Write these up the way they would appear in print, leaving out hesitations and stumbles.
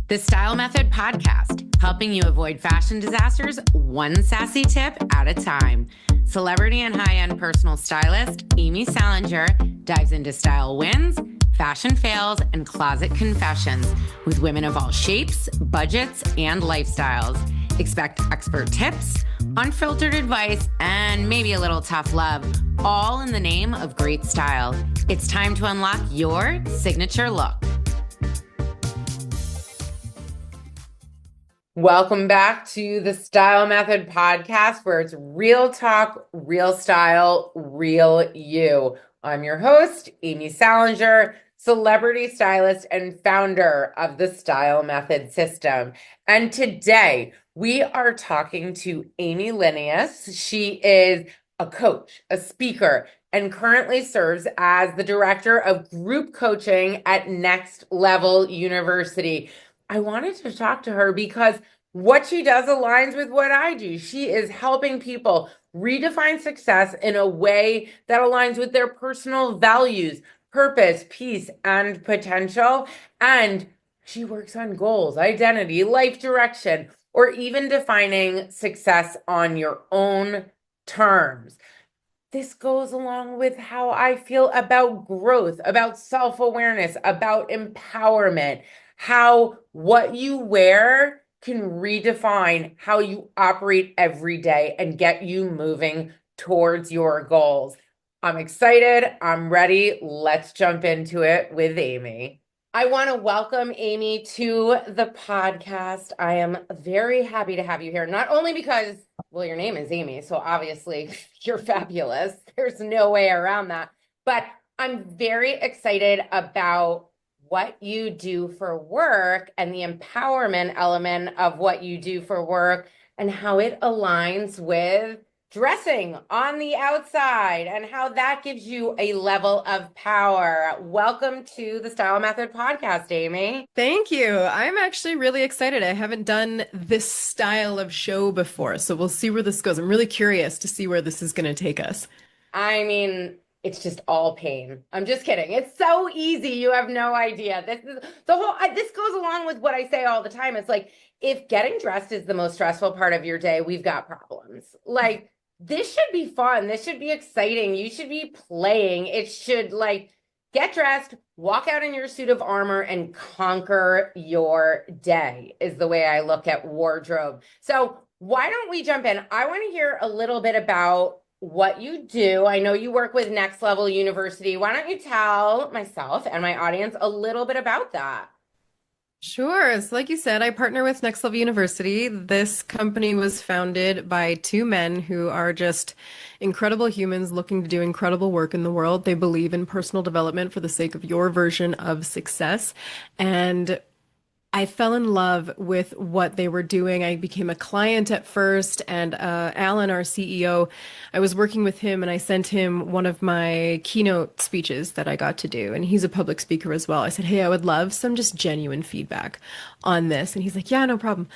The Style Method Podcast, helping you avoid fashion disasters one sassy tip at a time. Celebrity and high-end personal stylist Amy Salinger dives into style wins, fashion fails, and closet confessions with women of all shapes, budgets, and lifestyles. Expect expert tips, unfiltered advice, and maybe a little tough love, all in the name of great style. It's time to unlock your signature look. Welcome back to the Style Method Podcast, where it's real talk, real style, real you. I'm your host, Amy Salinger, celebrity stylist and founder of the Style Method system. And today we are talking to Amy Lenius. She is a coach, a speaker, and currently serves as the director of group coaching at Next Level University. I wanted to talk to her because what she does aligns with what I do. She is helping people redefine success in a way that aligns with their personal values, purpose, peace, and potential. And she works on goals, identity, life direction, or even defining success on your own terms. This goes along with how I feel about growth, about self-awareness, about empowerment, how what you wear can redefine how you operate every day and get you moving towards your goals. I'm excited. I'm ready. Let's jump into it with Amy. I want to welcome Amy to the podcast. I am very happy to have you here, not only because, well, your name is Amy, so obviously you're fabulous. There's no way around that. But I'm very excited about what you do for work and the empowerment element of what you do for work and how it aligns with dressing on the outside and how that gives you a level of power. Welcome to the Style Method Podcast, Amy. Thank you. I'm actually really excited. I haven't done this style of show before, so we'll see where this goes. I'm really curious to see where this is going to take us. I mean, it's just all pain. I'm just kidding. It's so easy. You have no idea. This is the whole, this goes along with what I say all the time. It's like, if getting dressed is the most stressful part of your day, we've got problems. Like, this should be fun. This should be exciting. You should be playing. It should get dressed, walk out in your suit of armor and conquer your day is the way I look at wardrobe. So why don't we jump in? I want to hear a little bit about what you do. I know you work with Next Level University. Why don't you tell myself and my audience a little bit about that? Sure. So like you said, I partner with Next Level University. This company was founded by two men who are just incredible humans looking to do incredible work in the world. They believe in personal development for the sake of your version of success. And I fell in love with what they were doing. I became a client at first, and Alan, our CEO, I was working with him and I sent him one of my keynote speeches that I got to do. And he's a public speaker as well. I said, hey, I would love some just genuine feedback on this. And he's like, yeah, no problem.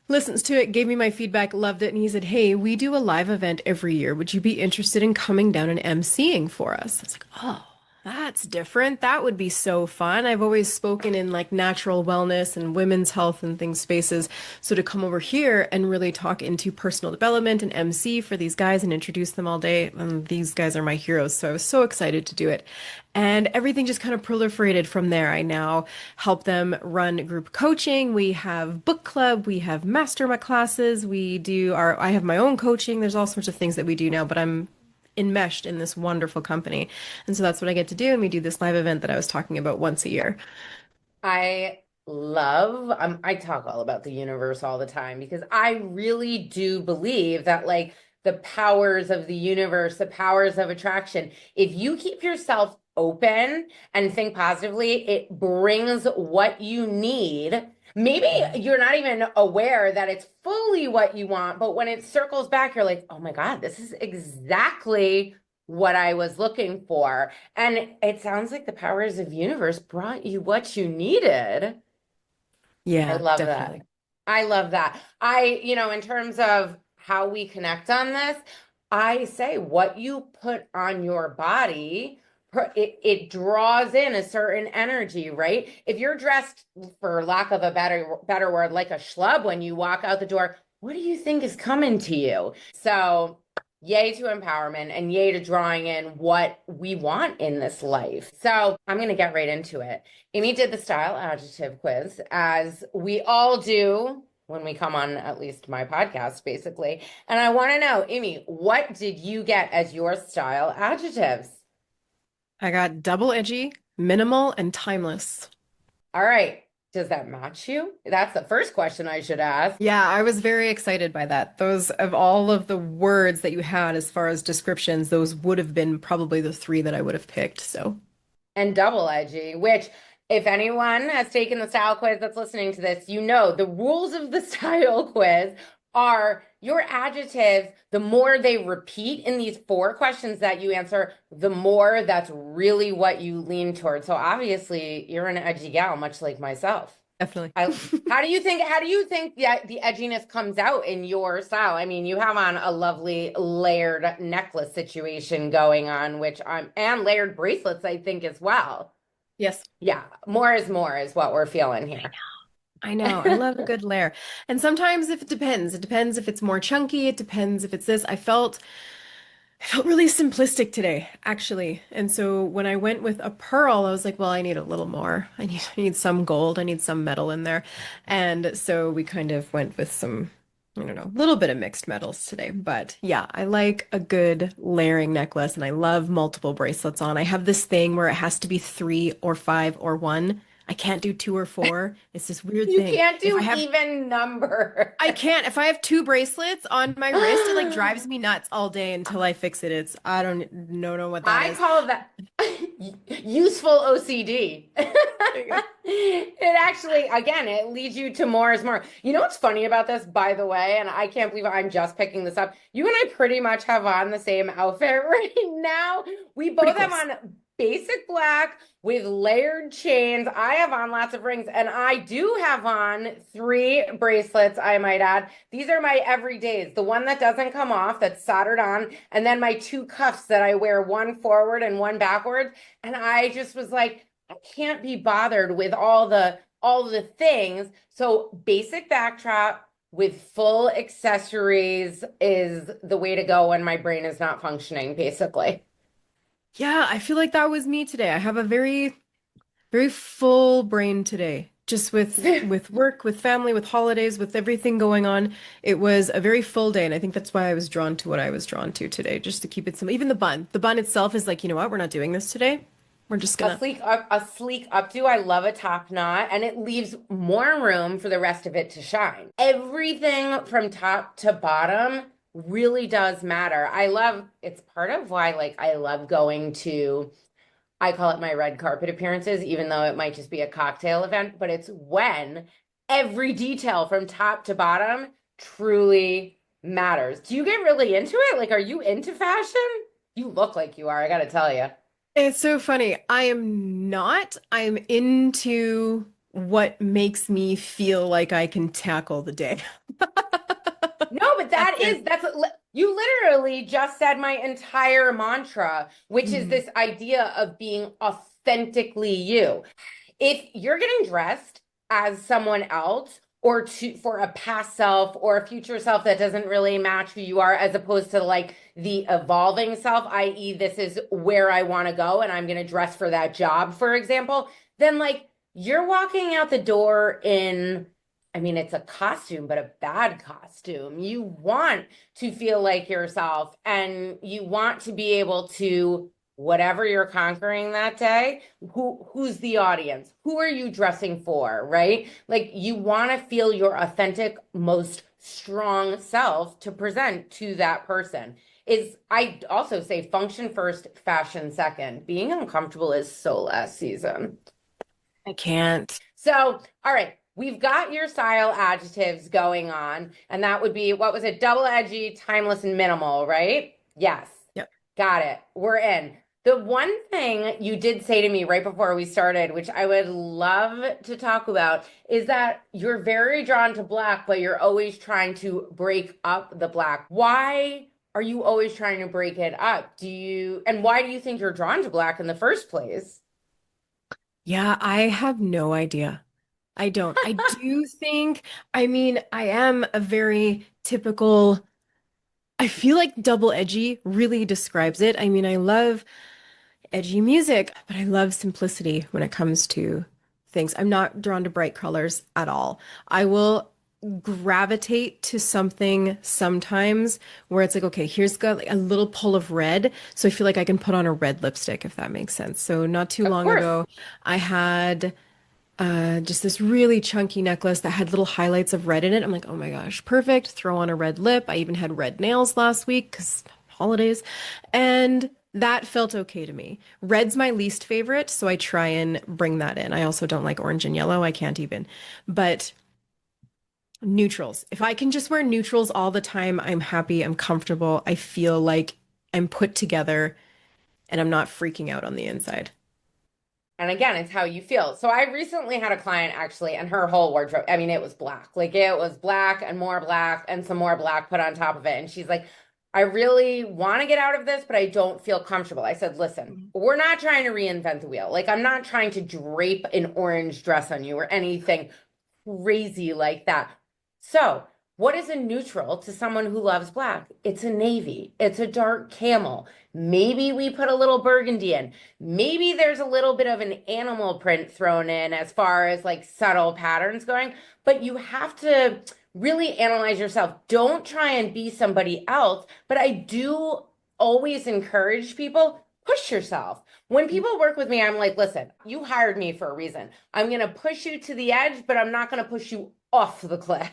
Listens to it, gave me my feedback, loved it. And he said, hey, we do a live event every year. Would you be interested in coming down and emceeing for us? I was like, oh. That's different. That would be so fun. I've always spoken in natural wellness and women's health and things spaces. So to come over here and really talk into personal development and MC for these guys and introduce them all day, and these guys are my heroes. So I was so excited to do it. And everything just kind of proliferated from there. I now help them run group coaching. We have book club. We have mastermind classes. I have my own coaching. There's all sorts of things that we do now, but I'm enmeshed in this wonderful company. And so that's what I get to do. And we do this live event that I was talking about once a year. I talk all about the universe all the time because I really do believe that the powers of the universe, the powers of attraction, if you keep yourself open and think positively, it brings what you need. Maybe you're not even aware that it's fully what you want, but when it circles back, you're like, oh my God, this is exactly what I was looking for. And it sounds like the powers of universe brought you what you needed. Yeah, I love definitely. that. I love that. In terms of how we connect on this, I say what you put on your body it draws in a certain energy, right? If you're dressed, for lack of a better word, like a schlub when you walk out the door, what do you think is coming to you? So yay to empowerment and yay to drawing in what we want in this life. So I'm going to get right into it. Amy did the style adjective quiz, as we all do when we come on at least my podcast, basically. And I want to know, Amy, what did you get as your style adjectives? I got double edgy, minimal, and timeless. All right. Does that match you? That's the first question I should ask. Yeah, I was very excited by that. Those of all of the words that you had as far as descriptions, those would have been probably the three that I would have picked. So, And double edgy, which, if anyone has taken the style quiz that's listening to this, you know the rules of the style quiz are your adjectives, the more they repeat in these four questions that you answer, the more that's really what you lean towards. So obviously you're an edgy gal, much like myself. definitely. How do you think the edginess comes out in your style? I mean, you have on a lovely layered necklace situation going on, and layered bracelets, I think, as well. Yes. Yeah, more is what we're feeling here. I know. I love a good layer. And sometimes if it depends. It depends if it's more chunky. It depends if it's this. I felt really simplistic today, actually. And so when I went with a pearl, I was like, well, I need a little more. I need some gold. I need some metal in there. And so we kind of went with some, I don't know, a little bit of mixed metals today. But yeah, I like a good layering necklace and I love multiple bracelets on. I have this thing where it has to be 3 or 5 or 1. I can't do 2 or 4. It's this weird You thing. can't do even number. I can't. If I have 2 bracelets on my wrist, it like drives me nuts all day until I fix it. I don't know what that I is. call that useful OCD. It actually, again, it leads you to more is more. You know what's funny about this, by the way, and I can't believe I'm just picking this up. You and I pretty much have on the same outfit right now. We both have on basic black with layered chains. I have on lots of rings, and I do have on 3 bracelets, I might add. These are my everydays. The one that doesn't come off, that's soldered on, and then my 2 cuffs that I wear, one forward and one backwards. And I just was like, I can't be bothered with all the things. So basic backdrop with full accessories is the way to go when my brain is not functioning, basically. Yeah, I feel like that was me today. I have a very, very full brain today. Just with work, with family, with holidays, with everything going on. It was a very full day, and I think that's why I was drawn to what I was drawn to today, just to keep it simple. Even the bun. The bun itself is like, you know what? We're not doing this today. We're just A gonna. sleek updo. I love a top knot, and it leaves more room for the rest of it to shine. Everything from top to bottom really does matter. It's part of why like I love going to, I call it my red carpet appearances, even though it might just be a cocktail event, but it's when every detail from top to bottom truly matters. Do you get really into it? Like, are you into fashion? You look like you are, I gotta tell you. It's so funny. I am not. I'm into what makes me feel like I can tackle the day. No, but That's it. you literally just said my entire mantra, which is Mhm. this idea of being authentically you. If you're getting dressed as someone else for a past self or a future self that doesn't really match who you are, as opposed to like the evolving self, i.e., this is where I want to go and I'm going to dress for that job, for example, then like you're walking out the door in, I mean, it's a costume, but a bad costume. You want to feel like yourself and you want to be able to, whatever you're conquering that day, who's the audience? Who are you dressing for, right? Like you want to feel your authentic, most strong self to present to that person. I also say function first, fashion second. Being uncomfortable is so last season. I can't. So, all right, we've got your style adjectives going on, and that would be, what was it? Double edgy, timeless, and minimal, right? Yes. Yep. Got it. We're in. The one thing you did say to me right before we started, which I would love to talk about, is that you're very drawn to black, but you're always trying to break up the black. Why are you always trying to break it up? And why do you think you're drawn to black in the first place? Yeah, I have no idea. I don't. I do think, I mean, I am a very typical, I feel like double edgy really describes it. I mean, I love edgy music, but I love simplicity when it comes to things. I'm not drawn to bright colors at all. I will gravitate to something sometimes where it's like, okay, here's got like a little pull of red. So I feel like I can put on a red lipstick, if that makes sense. So not too Of long course. ago, I had just this really chunky necklace that had little highlights of red in it. I'm like, oh my gosh, perfect. Throw on a red lip. I even had red nails last week because holidays. And that felt okay to me. Red's my least favorite, so I try and bring that in. I also don't like orange and yellow. I can't even. But neutrals. If I can just wear neutrals all the time, I'm happy, I'm comfortable. I feel like I'm put together and I'm not freaking out on the inside. And again, it's how you feel. So I recently had a client actually, and her whole wardrobe, I mean, it was black. Like it was black and some more black put on top of it. And she's like, I really want to get out of this, but I don't feel comfortable. I said, listen, we're not trying to reinvent the wheel. Like I'm not trying to drape an orange dress on you or anything crazy like that. So, what is a neutral to someone who loves black? It's a navy, it's a dark camel. Maybe we put a little burgundy in. Maybe there's a little bit of an animal print thrown in as far as like subtle patterns going, but you have to really analyze yourself. Don't try and be somebody else, but I do always encourage people push yourself. When people work with me, I'm like, listen, you hired me for a reason. I'm going to push you to the edge, but I'm not going to push you off the cliff.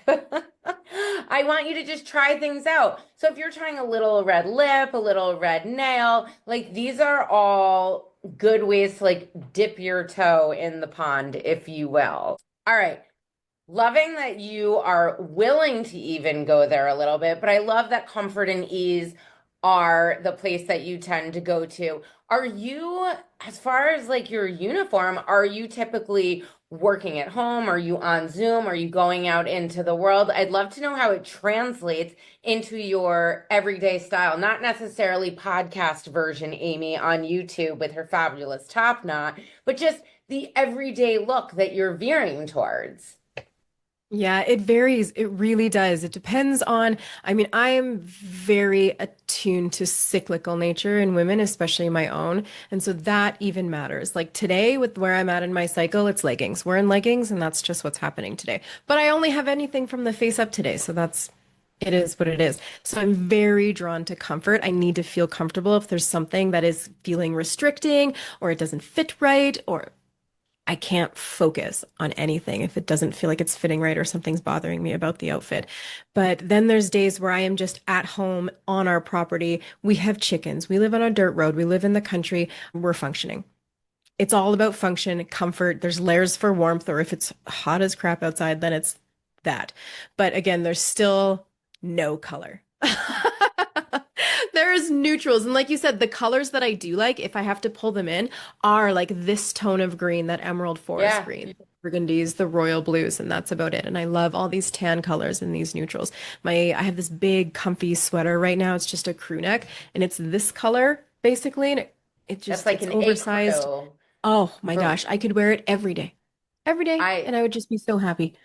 I want you to just try things out. So if you're trying a little red lip, a little red nail, like these are all good ways to like dip your toe in the pond, if you will. All right. Loving that you are willing to even go there a little bit, but I love that comfort and ease are the place that you tend to go to. Are you, as far as like your uniform, are you typically working at home? Are you on Zoom? Are you going out into the world? I'd love to know how it translates into your everyday style, not necessarily podcast version, Amy, on YouTube with her fabulous top knot, but just the everyday look that you're veering towards. Yeah, it varies. It really does. It depends on, I mean, I am very attuned to cyclical nature in women, especially my own. And so that even matters. Like today, with where I'm at in my cycle, it's leggings. We're in leggings, and that's just what's happening today. But I only have anything from the face up today. So it is what it is. So I'm very drawn to comfort. I need to feel comfortable if there's something that is feeling restricting or it doesn't fit right or I can't focus on anything if it doesn't feel like it's fitting right or something's bothering me about the outfit. But then there's days where I am just at home on our property. We have chickens. We live on a dirt road. We live in the country. We're functioning. It's all about function, comfort. There's layers for warmth, or if it's hot as crap outside, then it's that. But again, there's still no color. There's neutrals. And like you said, the colors that I do like, if I have to pull them in, are like this tone of green, that emerald forest Yeah. green, the burgundies, the royal blues, and that's about it. And I love all these tan colors and these neutrals. I have this big comfy sweater right now. It's just a crew neck, and it's this color basically, and That's like it's an oversized. ecru. Oh my For gosh, I could wear it every day, I and I would just be so happy.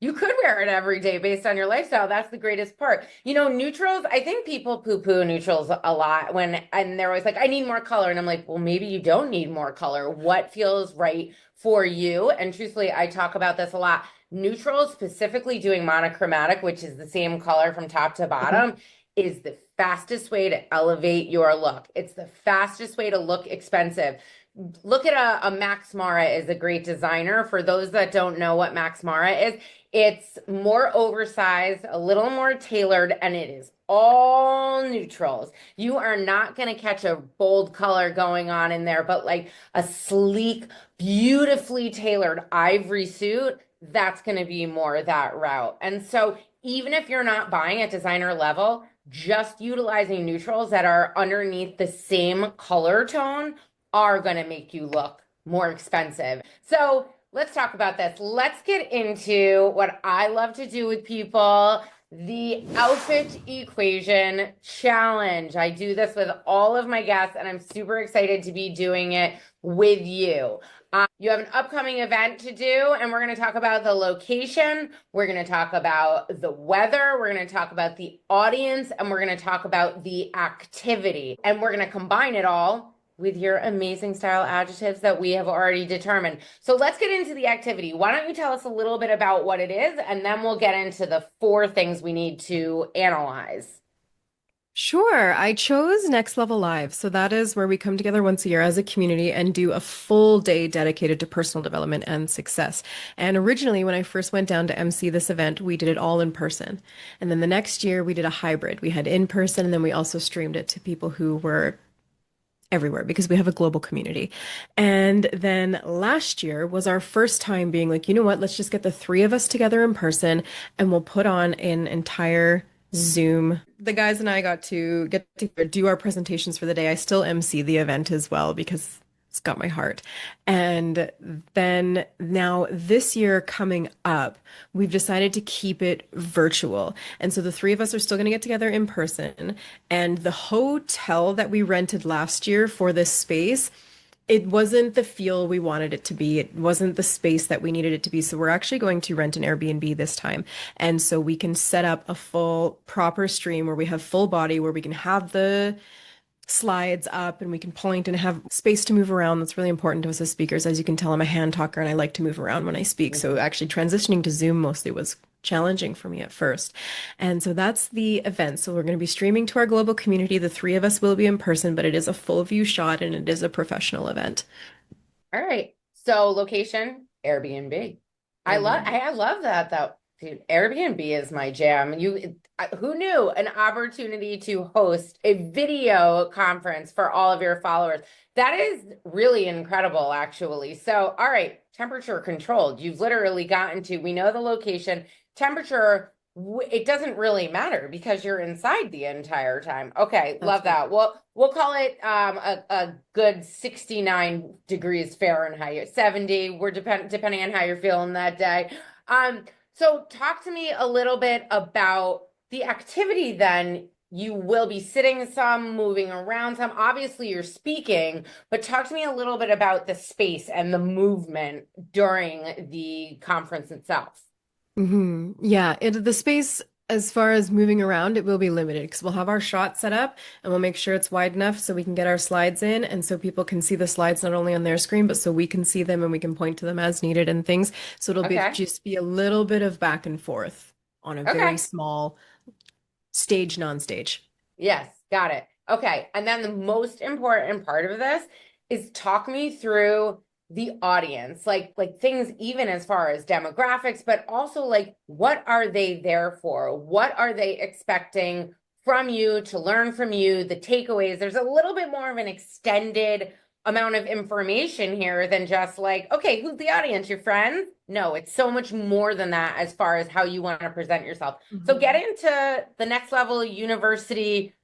You could wear it every day based on your lifestyle. That's the greatest part. Neutrals, I think people poo-poo neutrals a lot and they're always like, I need more color. And I'm like, well, maybe you don't need more color. What feels right for you? And truthfully, I talk about this a lot. Neutrals, specifically doing monochromatic, which is the same color from top to Mhm. bottom, is the fastest way to elevate your look. It's the fastest way to look expensive. Look at a Max Mara is a great designer. For those that don't know what Max Mara is, it's more oversized, a little more tailored, and it is all neutrals. You are not going to catch a bold color going on in there, but like a sleek, beautifully tailored ivory suit, that's going to be more that route. And so even if you're not buying at designer level, just utilizing neutrals that are underneath the same color tone are going to make you look more expensive. So let's talk about this. Let's get into what I love to do with people. the outfit equation challenge. I do this with all of my guests, and I'm super excited to be doing it with you. You have an upcoming event to do, and we're going to talk about the location. We're going to talk about the weather. We're going to talk about the audience, and we're going to talk about the activity. And we're going to combine it all with your amazing style adjectives that we have already determined. So let's get into the activity. Why don't you tell us a little bit about what it is, and then we'll get into the 4 things we need to analyze. Sure. I chose Next Level Live. So that is where we come together once a year as a community and do a full day dedicated to personal development and success. And originally, when I first went down to MC this event, we did it all in person. And then the next year, we did a hybrid. We had in person, and then we also streamed it to people who were everywhere because we have a global community. And then last year was our first time being like, you know what, let's just get the 3 of us together in person and we'll put on an entire Zoom. The guys and I got to get to do our presentations for the day. I still MC the event as well because it's got my heart. And then now this year coming up, we've decided to keep it virtual. And so the 3 of us are still going to get together in person. And the hotel that we rented last year for this space, it wasn't the feel we wanted it to be. It wasn't the space that we needed it to be. So we're actually going to rent an Airbnb this time. And so we can set up a full proper stream where we have full body, where we can have the slides up and we can point and have space to move around. That's really important to us as speakers. As you can tell, I'm a hand talker and I like to move around when I speak. So actually transitioning to Zoom mostly was challenging for me at first. And so that's the event. So we're going to be streaming to our global community. The 3 of us will be in person, but it is a full view shot and it is a professional event. All right. So location, Airbnb. I love that though. Dude, Airbnb is my jam. Who knew an opportunity to host a video conference for all of your followers? That is really incredible, actually. So, all right, temperature controlled. You've literally gotten to, we know the location, temperature, it doesn't really matter because you're inside the entire time. Okay, love that. Well, we'll call it a good 69 degrees Fahrenheit, 70. We're depending on how you're feeling that day. So talk to me a little bit about the activity then. You will be sitting some, moving around some. Obviously, you're speaking, but talk to me a little bit about the space and the movement during the conference itself. Yeah, the space, as far as moving around, it will be limited because we'll have our shot set up and we'll make sure it's wide enough so we can get our slides in and so people can see the slides not only on their screen, but so we can see them and we can point to them as needed and things. So it'll be Okay. just be a little bit of back and forth on a very Okay. small stage, non-stage. Yes, got it. Okay. And then the most important part of this is talk me through the audience, like things even as far as demographics, but also like what are they there for? What are they expecting from you to learn from you, the takeaways? There's a little bit more of an extended amount of information here than just like, okay, who's the audience? Your friends? No, it's so much more than that as far as how you want to present yourself. So get into the next level university.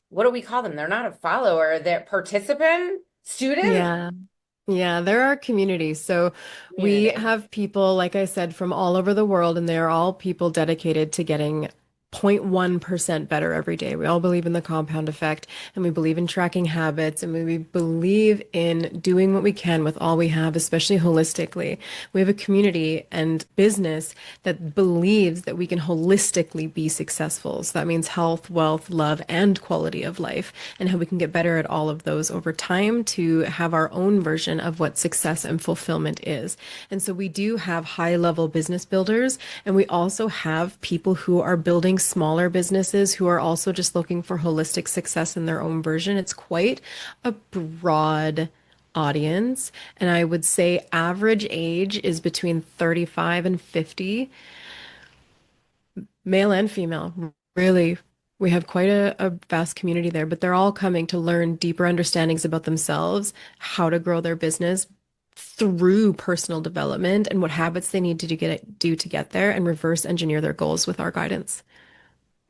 What do we call them? They're not a follower, they're participant, student. Yeah. Yeah, there are communities. So we Community. have people, like I said, from all over the world, and they're all people dedicated to getting 0.1% better every day. We all believe in the compound effect, and we believe in tracking habits, and we believe in doing what we can with all we have, especially holistically. We have a community and business that believes that we can holistically be successful. So that means health, wealth, love, and quality of life, and how we can get better at all of those over time to have our own version of what success and fulfillment is. And so we do have high level business builders, and we also have people who are building smaller businesses who are also just looking for holistic success in their own version. It's quite a broad audience. And I would say average age is between 35 and 50, male and female. Really, we have quite a vast community there, but they're all coming to learn deeper understandings about themselves, how to grow their business through personal development and what habits they need to do to get there and reverse engineer their goals with our guidance.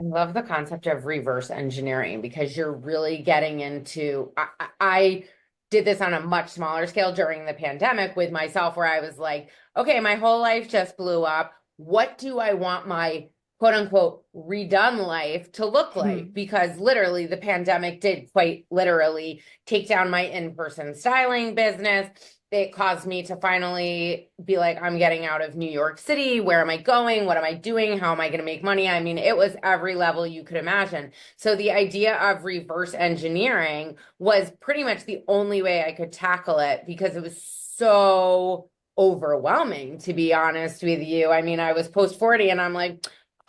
I love the concept of reverse engineering because you're really getting into, I did this on a much smaller scale during the pandemic with myself where I was like, okay, my whole life just blew up. What do I want my quote unquote redone life to look like, because literally the pandemic did quite literally take down my in-person styling business. It caused me to finally be like, I'm getting out of New York City. Where am I going? What am I doing? How am I going to make money? I mean, it was every level you could imagine. So the idea of reverse engineering was pretty much the only way I could tackle it, because it was so overwhelming, to be honest with you. I mean, I was post 40 and I'm like,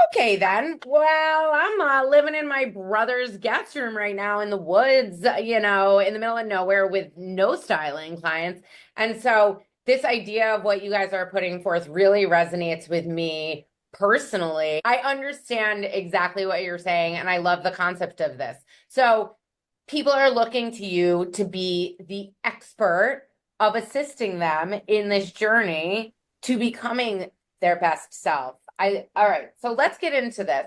okay, then. Well, I'm living in my brother's guest room right now in the woods, in the middle of nowhere with no styling clients. And so this idea of what you guys are putting forth really resonates with me personally. I understand exactly what you're saying, and I love the concept of this. So people are looking to you to be the expert of assisting them in this journey to becoming their best self. All right, so let's get into this.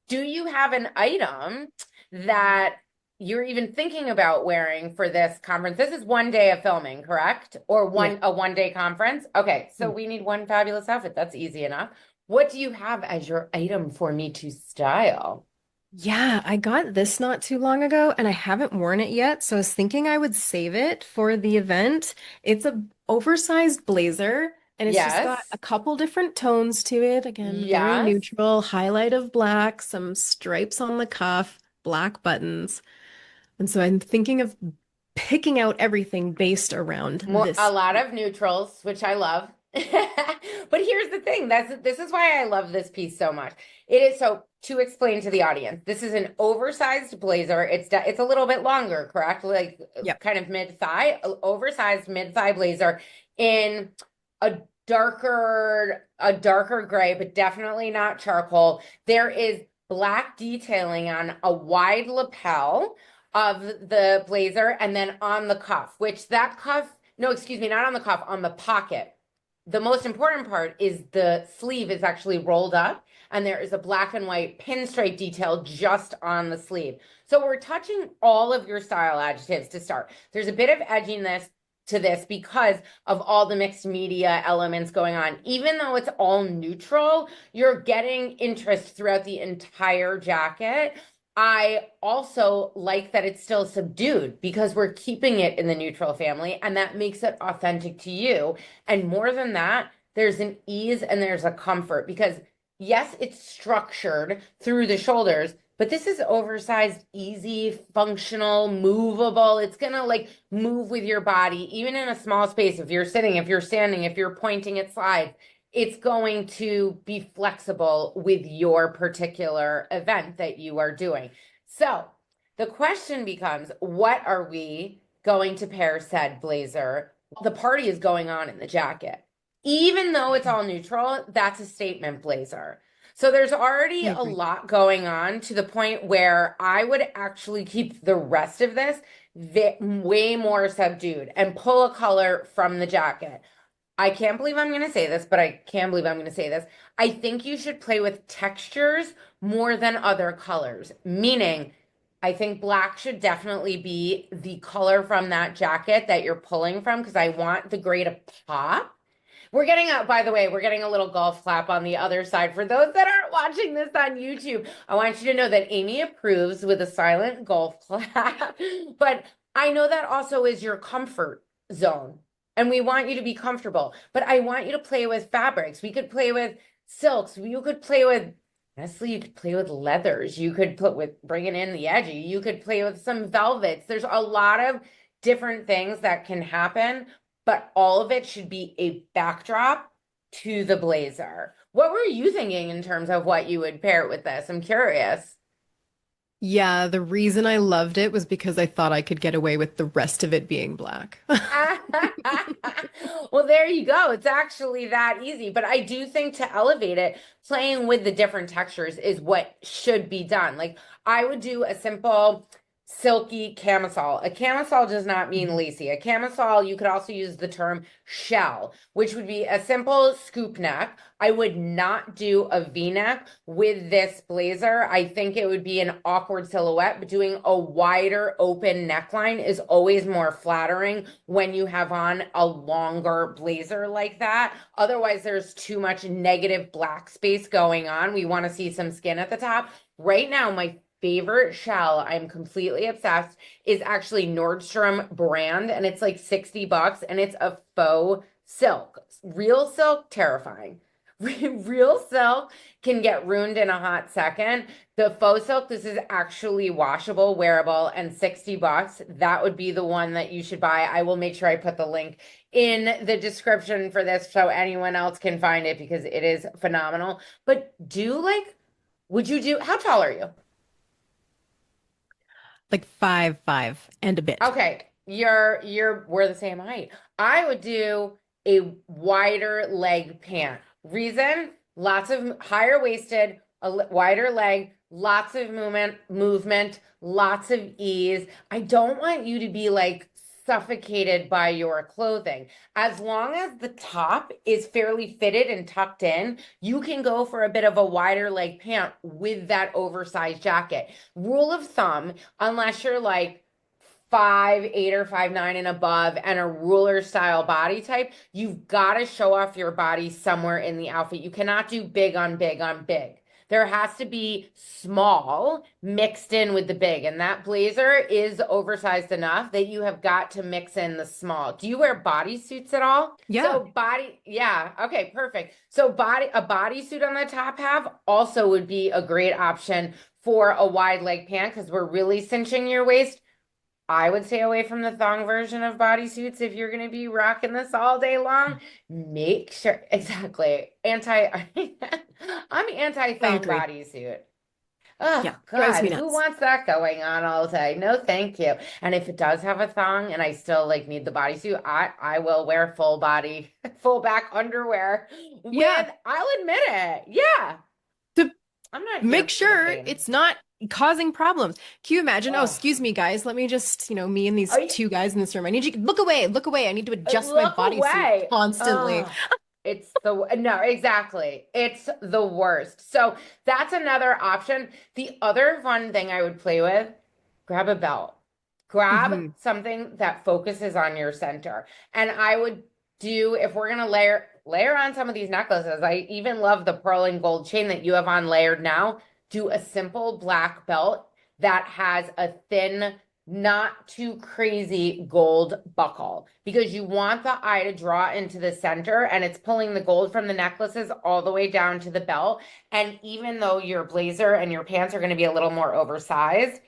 Do you have an item that you're even thinking about wearing for this conference? This is one day of filming, correct? Or a 1 day conference? Okay, so we need one fabulous outfit. That's easy enough. What do you have as your item for me to style? Yeah, I got this not too long ago and I haven't worn it yet, so I was thinking I would save it for the event. It's a oversized blazer and it's just got Yes. a couple different tones to it. Again, very Yes. neutral, highlight of black, some stripes on the cuff, black buttons. And so I'm thinking of picking out everything based around A this. lot of neutrals, which I love. But here's the thing. This is why I love this piece so much. It is so to explain to the audience. This is an oversized blazer. It's a little bit longer, correct? Like Yep. kind of mid-thigh, oversized mid-thigh blazer in a darker gray, but definitely not charcoal. There is black detailing on a wide lapel of the blazer, and then on the cuff, which that cuff, no, excuse me, not on the cuff, on the pocket. The most important part is the sleeve is actually rolled up, and there is a black and white pinstripe detail just on the sleeve. So we're touching all of your style adjectives to start. There's a bit of edginess to this because of all the mixed media elements going on. Even though it's all neutral, you're getting interest throughout the entire jacket. I also like that it's still subdued because we're keeping it in the neutral family, and that makes it authentic to you. And more than that, there's an ease and there's a comfort because, yes, it's structured through the shoulders, but this is oversized, easy, functional, movable. It's going to like move with your body, even in a small space. If you're sitting, if you're standing, if you're pointing, it slides. It's going to be flexible with your particular event that you are doing. So the question becomes, what are we going to pair said blazer? The party is going on in the jacket. Even though it's all neutral, that's a statement blazer. So there's already I a agree. lot going on to the point where I would actually keep the rest of this way more subdued and pull a color from the jacket. I can't believe I'm going to say this, but I can believe I'm going to say this. I think you should play with textures more than other colors, meaning I think black should definitely be the color from that jacket that you're pulling from because I want the gray to pop. By the way, we're getting a little golf clap on the other side. For those that aren't watching this on YouTube, I want you to know that Amy approves with a silent golf clap. But I know that also is your comfort zone. And we want you to be comfortable. But I want you to play with fabrics. We could play with silks. You could play with, honestly, you could play with leathers. You could bringing in the edgy. You could play with some velvets. There's a lot of different things that can happen, but all of it should be a backdrop to the blazer. What were you thinking in terms of what you would pair it with this? I'm curious. Yeah, the reason I loved it was because I thought I could get away with the rest of it being black. Well, there you go. It's actually that easy. But I do think to elevate it, playing with the different textures is what should be done. Like I would do a simple silky camisole. A camisole does not mean lacy. A camisole, you could also use the term shell, which would be a simple scoop neck. I would not do a V-neck with this blazer. I think it would be an awkward silhouette, but doing a wider open neckline is always more flattering when you have on a longer blazer like that. Otherwise, there's too much negative black space going on. We want to see some skin at the top. Right now, my favorite shell, I'm completely obsessed, is actually Nordstrom brand, and it's like $60, and it's a faux silk. Real silk, terrifying. Real silk can get ruined in a hot second. The faux silk, this is actually washable, wearable, and $60. That would be the one that you should buy. I will make sure I put the link in the description for this so anyone else can find it because it is phenomenal. But would you do, how tall are you? Like 5'5" and a bit. Okay, we're the same height. I would do a wider leg pant. Reason, lots of higher waisted, wider leg, lots of movement, lots of ease. I don't want you to be like suffocated by your clothing. As long as the top is fairly fitted and tucked in, you can go for a bit of a wider leg pant with that oversized jacket. Rule of thumb, unless you're like 5'8" or 5'9" and above and a ruler style body type, you've got to show off your body somewhere in the outfit. You cannot do big on big on big. There has to be small mixed in with the big. And that blazer is oversized enough that you have got to mix in the small. Do you wear bodysuits at all? Yeah. Yeah. Okay, perfect. So a bodysuit on the top half also would be a great option for a wide leg pant because we're really cinching your waist. I would stay away from the thong version of bodysuits if you're going to be rocking this all day long. Make sure, exactly. I'm anti-thong bodysuit. Oh, Yeah. Drives God, me who nuts. wants that going on all day? No, thank you. And if it does have a thong and I still like need the bodysuit, I will wear full body, full back underwear Yeah. I'll admit it. Yeah. To I'm not here make for the sure pain. it's not causing problems. Can you imagine? Oh, Oh, excuse me, guys. Let me just, me and these oh, two guys in this room. I need you look away, look away. I need to adjust my look bodysuit away. constantly. Oh, no, exactly. It's the worst. So that's another option. The other fun thing I would play with, grab a belt. Grab Hmm. something that focuses on your center. And I would do, if we're gonna layer on some of these necklaces, I even love the pearl and gold chain that you have on layered now. Do a simple black belt that has a thin, not too crazy gold buckle because you want the eye to draw into the center and it's pulling the gold from the necklaces all the way down to the belt. And even though your blazer and your pants are going to be a little more oversized,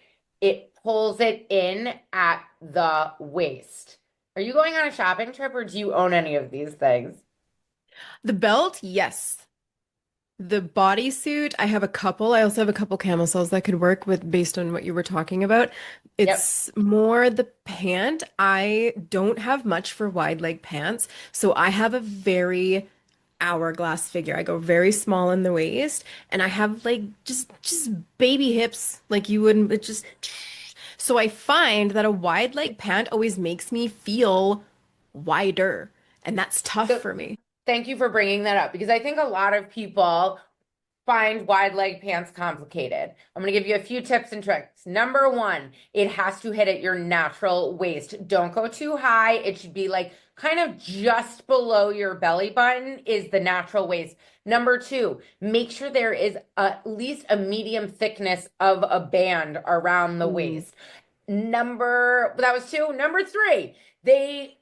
it pulls it in at the waist. Are you going on a shopping trip or do you own any of these things? The belt, yes. The bodysuit, I have a couple. I also have a couple camisoles that could work with based on what you were talking about. Yep. It's more the pant. I don't have much for wide leg pants, so I have a very hourglass figure. I go very small in the waist, and I have like just baby hips, like you wouldn't. It just so I find that a wide leg pant always makes me feel wider, and that's tough So for me. thank you for bringing that up because I think a lot of people find wide leg pants complicated. I'm going to give you a few tips and tricks. Number one, it has to hit at your natural waist. Don't go too high. It should be like kind of just below your belly button is the natural waist. Number two, make sure there is at least a medium thickness of a band around the Mm. waist. That was two. Number three, I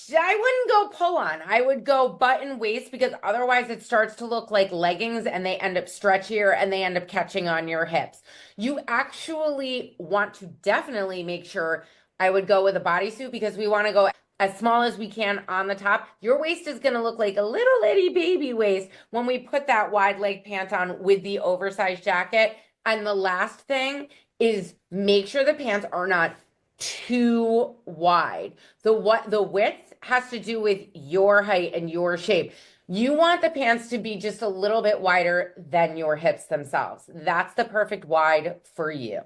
wouldn't go pull on. I would go button waist because otherwise it starts to look like leggings and they end up stretchier and they end up catching on your hips. You actually want to definitely make sure I would go with a bodysuit because we want to go as small as we can on the top. Your waist is going to look like a little itty baby waist when we put that wide leg pant on with the oversized jacket. And the last thing is make sure the pants are not too wide. The width has to do with your height and your shape. You want the pants to be just a little bit wider than your hips themselves. That's the perfect wide for you.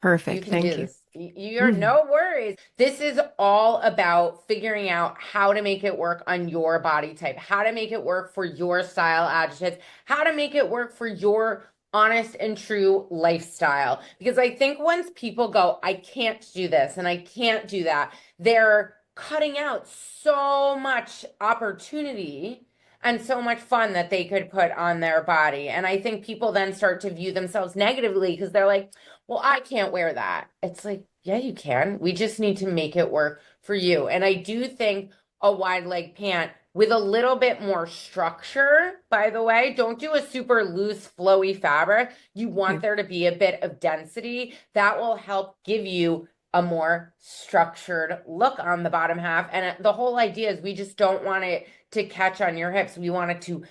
You Perfect. can do Thank you. this. You're Mm. no worries. This is all about figuring out how to make it work on your body type, how to make it work for your style adjectives, how to make it work for your honest and true lifestyle. Because I think once people go, I can't do this and I can't do that, they're cutting out so much opportunity and so much fun that they could put on their body. And I think people then start to view themselves negatively because they're like, well, I can't wear that. It's like, yeah, you can. We just need to make it work for you. And I do think a wide leg pant with a little bit more structure, by the way, don't do a super loose, flowy fabric. You want Okay. there to be a bit of density that will help give you a more structured look on the bottom half. And the whole idea is we just don't want it to catch on your hips. We want it to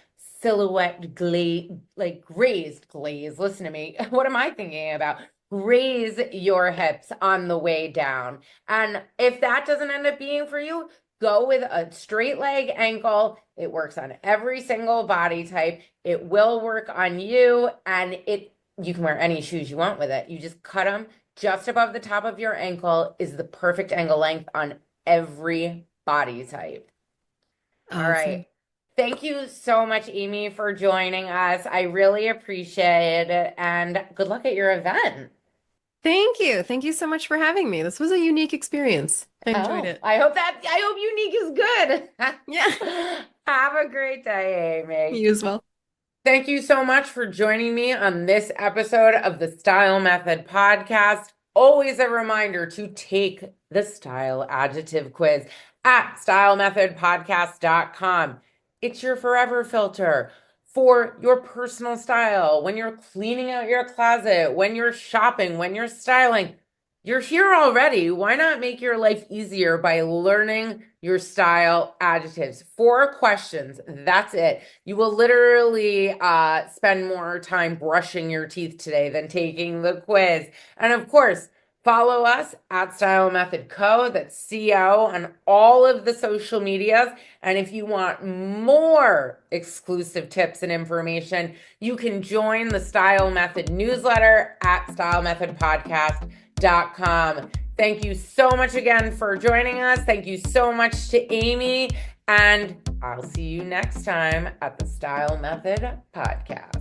silhouette glaze, like grazed glaze. Listen to me. What am I thinking about? Raise your hips on the way down. And if that doesn't end up being for you, go with a straight leg ankle. It works on every single body type. It will work on you, and you can wear any shoes you want with it. You just cut them just above the top of your ankle is the perfect ankle length on every body type. All Awesome. right. Thank you so much, Amy, for joining us. I really appreciate it, and good luck at your event. Thank you. Thank you so much for having me. This was a unique experience. I enjoyed Oh, it. I hope unique is Yeah. good. Have a great day, Amy. You as well. Thank you so much for joining me on this episode of the Style Method Podcast. Always a reminder to take the style adjective quiz at stylemethodpodcast.com. It's your forever filter for your personal style. When you're cleaning out your closet, when you're shopping, when you're styling, you're here already. Why not make your life easier by learning your style adjectives? 4 questions. That's it. You will literally spend more time brushing your teeth today than taking the quiz. And of course, follow us at Style Method Co. That's CO on all of the social medias. And if you want more exclusive tips and information, you can join the Style Method newsletter at StyleMethodPodcast.com. Thank you so much again for joining us. Thank you so much to Amy. And I'll see you next time at the Style Method Podcast.